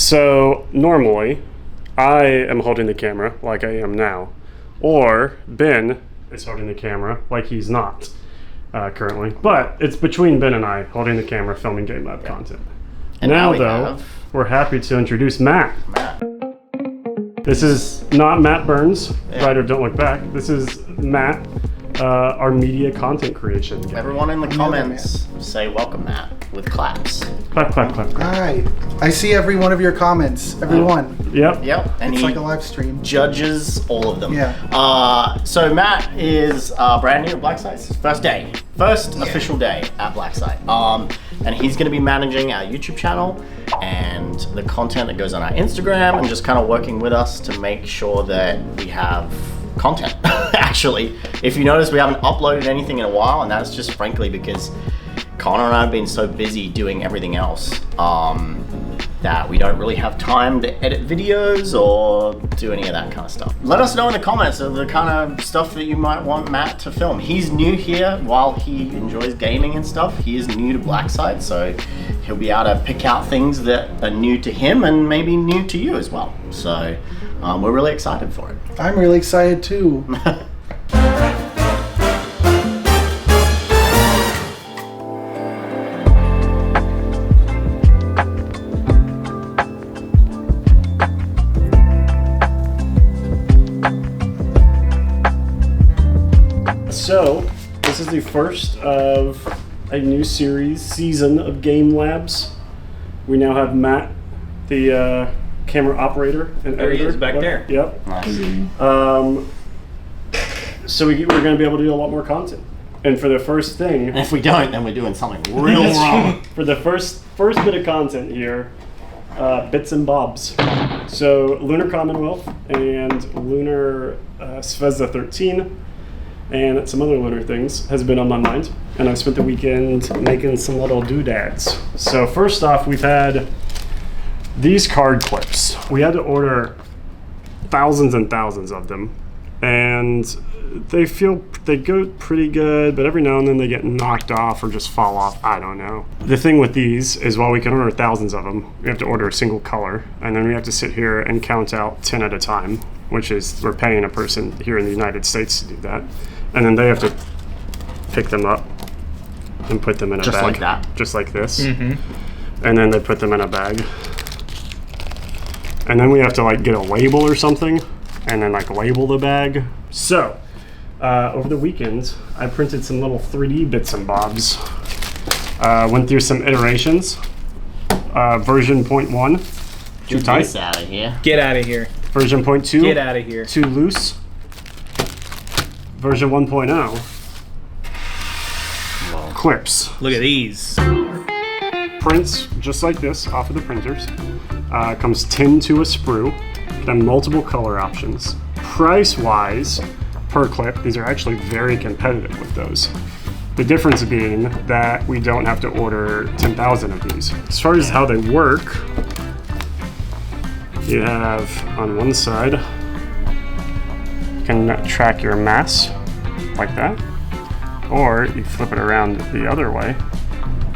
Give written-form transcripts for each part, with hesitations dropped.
So normally, I am holding the camera like I am now, or Ben is holding the camera like he's not currently. But it's between Ben and I holding the camera, filming Game Lab content. And now we're happy to introduce Matt. This is not Matt Burns, writer of Don't Look Back. This is Matt, our media content creation guy. Everyone in the comments say welcome, Matt, with claps. Clap, clap, clap, clap. All right. I see every one of your comments. Every one. Yep. And It's he like a live stream. judges all of them. Yeah. So Matt is brand new at Black Site. First official day at Black Site. And he's going to be managing our YouTube channel and the content that goes on our Instagram, and just kind of working with us to make sure that we have content. Actually, if you notice, we haven't uploaded anything in a while, and that's just frankly because Connor and I have been so busy doing everything else that we don't really have time to edit videos or do any of that kind of stuff. Let us know in the comments of the kind of stuff that you might want Matt to film. He's new here. While he enjoys gaming and stuff, he is new to Black Site, so he'll be able to pick out things that are new to him and maybe new to you as well. So we're really excited for it. I'm really excited too. So, this is the first of a new season of Game Labs. We now have Matt, the camera operator and There editor. he is back there. Yep. Nice. So we're going to be able to do a lot more content. And for the first thing, And if we don't, then we're doing something real wrong. for the first bit of content here, bits and bobs. So Lunar Commonwealth and Lunar Svezda 13 and some other lunar things has been on my mind, and I've spent the weekend making some little doodads. So first off, we've had these card clips. We had to order thousands and thousands of them, and they go pretty good, but every now and then they get knocked off or just fall off. I don't know. The thing with these is while we can order thousands of them, we have to order a single color, and then we have to sit here and count out 10 at a time, which is, we're paying a person here in the United States to do that. And then they have to pick them up and put them in a bag. Just like that. Just like this. And then they put them in a bag. And then we have to like get a label or something and then like label the bag. So, over the weekend, I printed some little 3D bits and bobs. Went through some iterations. Version 0.1, too Get tight. this out of here. Get out of here. Version 0.2, Get out of here. too loose. Version 1.0, Whoa. clips. Look at these. Prints just like this off of the printers. Comes 10 to a sprue, then multiple color options. Price-wise, per clip, these are actually very competitive with those. The difference being that we don't have to order 10,000 of these. As far as how they work, you have on one side, you can track your mass like that, or you flip it around the other way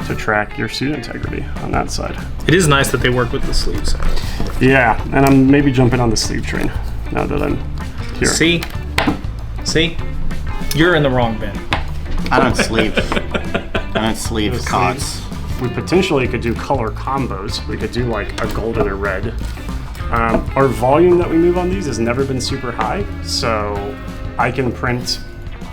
to track your suit integrity on that side. It is nice that they work with the sleeves. Yeah, and I'm maybe jumping on the sleeve train now that I'm here. See? You're in the wrong bin. I don't sleeve cards. We potentially could do color combos. We could do like a gold and a red. Our volume that we move on these has never been super high, so I can print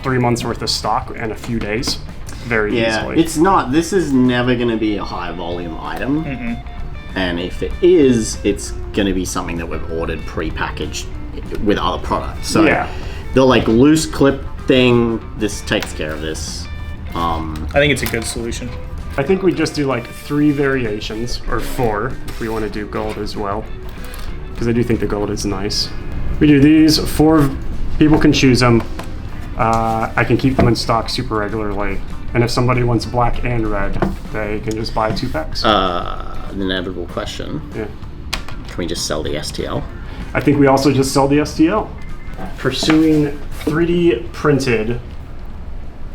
3 months worth of stock in a few days very easily. This is never going to be a high volume item. And if it is, it's going to be something that we've ordered pre-packaged with other products. So the like loose clip thing, this takes care of this. I think it's a good solution. I think we just do like 3 variations, or 4 if we want to do gold as well, because I do think the gold is nice. We do these, 4 people can choose them. I can keep them in stock super regularly, and if somebody wants black and red, they can just buy 2 packs. The inevitable question. Yeah. Can we just sell the STL? I think we also just sell the STL. Pursuing 3D printed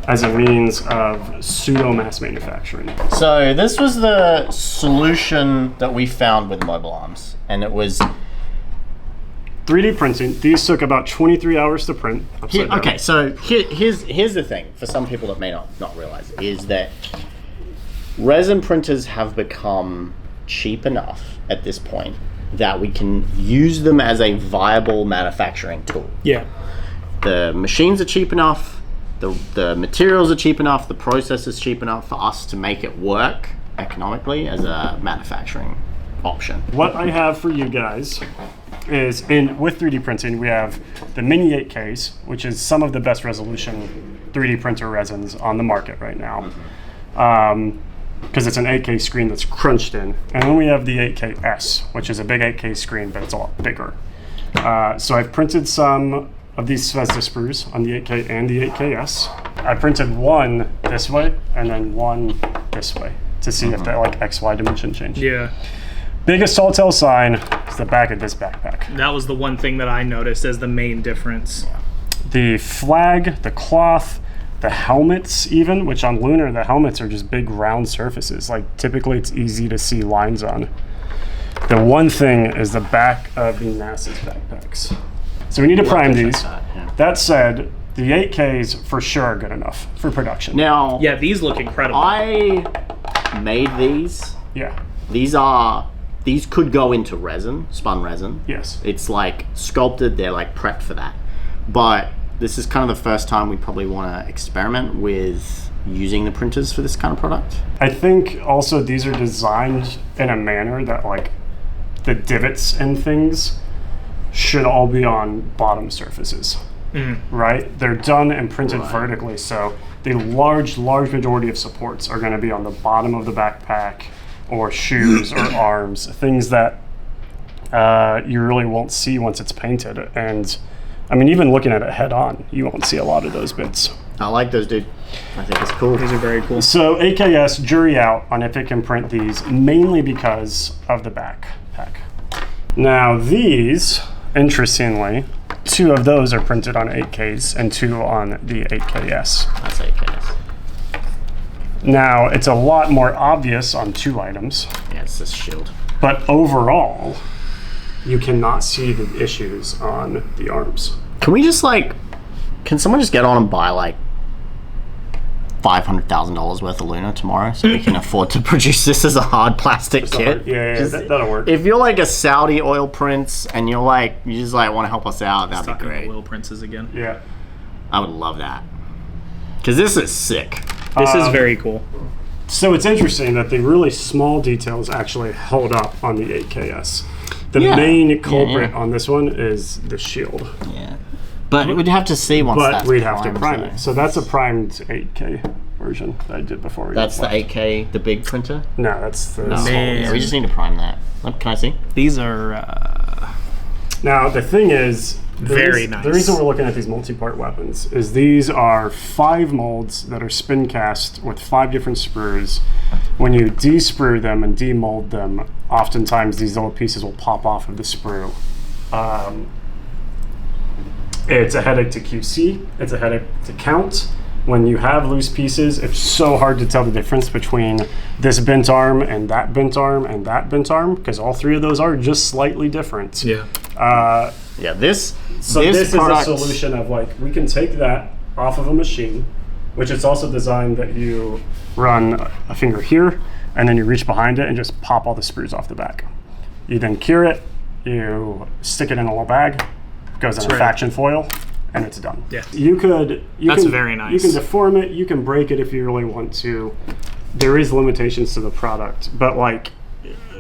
as a means of pseudo mass manufacturing. So this was the solution that we found with mobile arms, and it was 3D printing. These took about 23 hours to print. upside down. okay. So here's the thing for some people that may not realize is that resin printers have become cheap enough at this point that we can use them as a viable manufacturing tool. Yeah. The machines are cheap enough, the materials are cheap enough, the process is cheap enough for us to make it work economically as a manufacturing option. What I have for you guys is with 3D printing, we have the Mini 8Ks, which is some of the best resolution 3D printer resins on the market right now. Because it's an 8K screen that's crunched in. And then we have the 8KS, which is a big 8K screen, but it's a lot bigger. So I've printed some of these Svezda sprues on the 8K and the 8KS. I printed one this way and then one this way to see if that like XY dimension change. Yeah. Biggest tall tale sign is the back of this backpack. That was the one thing that I noticed as the main difference. The flag, the cloth, the helmets even, which on Lunar, the helmets are just big round surfaces. Like typically it's easy to see lines on. The one thing is the back of the NASA's backpacks. So we need to prime these. That said, the 8Ks for sure are good enough for production. Now, Yeah, these look incredible. I made these. Yeah, These could go into resin, spun resin. yes. It's like sculpted, they're like prepped for that. But this is kind of the first time we probably want to experiment with using the printers for this kind of product. I think also these are designed in a manner that like the divots and things should all be on bottom surfaces, right? They're done and printed vertically, so the large majority of supports are going to be on the bottom of the backpack or shoes or arms, things that you really won't see once it's painted. And I mean, even looking at it head on, you won't see a lot of those bits. I like those, dude. I think it's cool. These are very cool. So AKS, jury out on if it can print these, mainly because of the backpack. Now these, interestingly, 2 of those are printed on 8Ks and 2 on the 8KS. That's AKS. Now it's a lot more obvious on 2 items, Yeah, it's this shield. but overall, you cannot see the issues on the arms. Can someone just get on and buy like $500,000 worth of Luna tomorrow so we can afford to produce this as a hard plastic kit? Yeah, that'll work. If you're like a Saudi oil prince and you just like want to help us out, that'd be Talking great. about Will Princes again. Yeah. I would love that. Because this is sick. This is very cool. So it's interesting that the really small details actually hold up on the 8KS. The Yeah. main culprit Yeah. on this one is the shield, Yeah. But we'd have to see once but that's we'd have to primed, prime though. it. So that's a primed 8K version that I did before. That's the left. 8K, the big printer? No, that's the No. small. Yeah, we just need to prime that. Can I see? These are Now the thing is, Very nice. The reason we're looking at these multi-part weapons is these are 5 molds that are spin cast with 5 different sprues. When you de-sprue them and demold them, oftentimes these little pieces will pop off of the sprue. It's a headache to QC. It's a headache to count. When you have loose pieces, it's so hard to tell the difference between this bent arm and that bent arm and that bent arm, because all 3 of those are just slightly different. yeah. Yeah, this This product, is a solution of like, we can take that off of a machine, which it's also designed that you run a finger here and then you reach behind it and just pop all the sprues off the back. You then cure it, you stick it in a little bag, goes in a right. faction foil, and it's done. Yeah. That's very nice. You can deform it, you can break it if you really want to. There is limitations to the product, but like,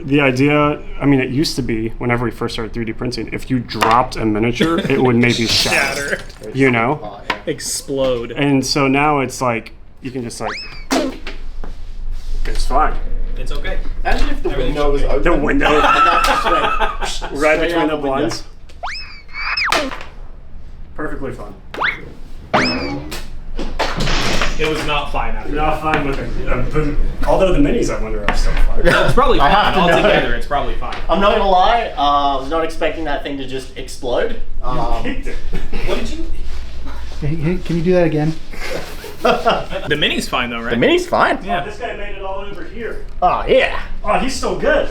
the idea, I mean, it used to be whenever we first started 3D printing, if you dropped a miniature, it would maybe shatter, you know? Explode. And so now it's like, you can just like, it's fine. It's okay. Imagine if the window was open. The window, right Straight between out the the window. blinds. Perfectly fine. It was not fine after that. Not fine with a boot. Although the minis, I wonder, are still fine. It's probably I fine. have to know. Altogether, it's probably fine. I'm not gonna lie, I was not expecting that thing to just explode. Kicked it. What did you... Hey, can you do that again? The mini's fine though, right? The mini's fine. Yeah. This guy made it all over here. Oh yeah. Oh, he's still good.